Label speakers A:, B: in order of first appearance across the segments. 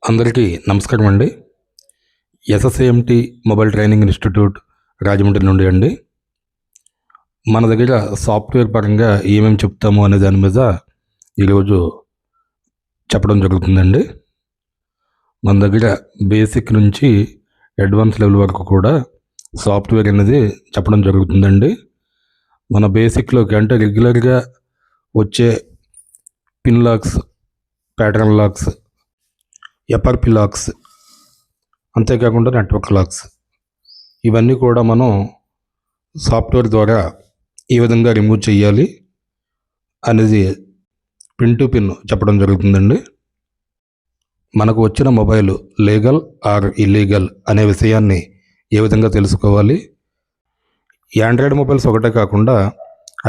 A: అందరికీ నమస్కారం అండి. ఎస్ఎస్ఏఎంటీ మొబైల్ ట్రైనింగ్ ఇన్స్టిట్యూట్ రాజమండ్రి నుండి అండి. మన దగ్గర సాఫ్ట్వేర్ పరంగా ఏమేమి చెప్తాము అనే దాని మీద ఈరోజు చెప్పడం జరుగుతుందండి. మన దగ్గర బేసిక్ నుంచి అడ్వాన్స్ లెవెల్ వరకు కూడా సాఫ్ట్వేర్ అనేది చెప్పడం జరుగుతుందండి. మన బేసిక్లోకి అంటే రెగ్యులర్గా వచ్చే pin lakhs, pattern lakhs, FRP lakhs, అంతేకాకుండా నెట్వర్క్ లాక్స్, ఇవన్నీ కూడా మనం సాఫ్ట్వేర్ ద్వారా ఏ విధంగా రిమూవ్ చేయాలి అనేది పిన్ టు పిన్ చెప్పడం జరుగుతుందండి. మనకు వచ్చిన మొబైల్ లీగల్ ఆర్ ఇల్లీగల్ అనే విషయాన్ని ఏ విధంగా తెలుసుకోవాలి, ఆండ్రాయిడ్ మొబైల్స్ ఒకటే కాకుండా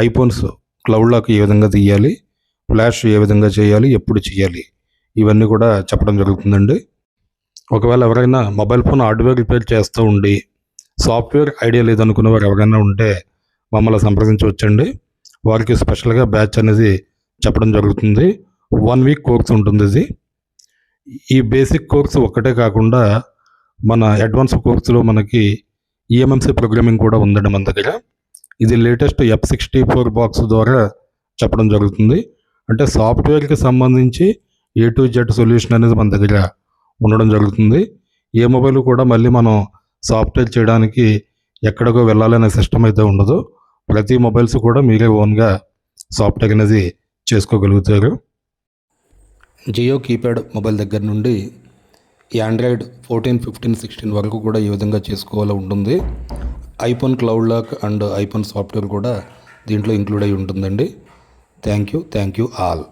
A: ఐఫోన్స్ క్లౌడ్ లాక్ ఏ విధంగా తీయాలి, ఫ్లాష్ ఏ విధంగా చేయాలి, ఎప్పుడు చేయాలి, ఇవన్నీ కూడా చెప్పడం జరుగుతుందండి. ఒకవేళ ఎవరైనా మొబైల్ ఫోన్ హార్డ్వేర్ రిపేర్ చేస్తూ ఉండి సాఫ్ట్వేర్ ఐడియా లేదనుకునే వారు ఎవరైనా ఉంటే మమ్మల్ని సంప్రదించవచ్చండి. వారికి స్పెషల్గా బ్యాచ్ అనేది చెప్పడం జరుగుతుంది. 1 వీక్ కోర్స్ ఉంటుంది. ఇది ఈ బేసిక్ కోర్స్ ఒక్కటే కాకుండా మన అడ్వాన్స్ కోర్సులో మనకి ఈఎంఎంసీ ప్రోగ్రామింగ్ కూడా ఉందండి మన దగ్గర. ఇది లేటెస్ట్ F64 బాక్స్ ద్వారా చెప్పడం జరుగుతుంది. అంటే సాఫ్ట్వేర్కి సంబంధించి A to Z సొల్యూషన్ అనేది మన దగ్గర ఉండడం జరుగుతుంది. ఏ మొబైల్ కూడా మళ్ళీ మనం సాఫ్ట్వేర్ చేయడానికి ఎక్కడికో వెళ్ళాలనే సిస్టమ్ అయితే ఉండదు. ప్రతి మొబైల్స్ కూడా మీరే ఓన్గా సాఫ్ట్వేర్ అనేది చేసుకోగలుగుతారు. జియో కీప్యాడ్ మొబైల్ దగ్గర నుండి ఆండ్రాయిడ్ 14, 15, 16 వరకు కూడా ఈ విధంగా చేసుకోవాలో ఉంటుంది. IPhone cloud lock and iPhone software కూడా దీంట్లో ఇంక్లూడ్ అయి ఉంటుందండి. Thank you all.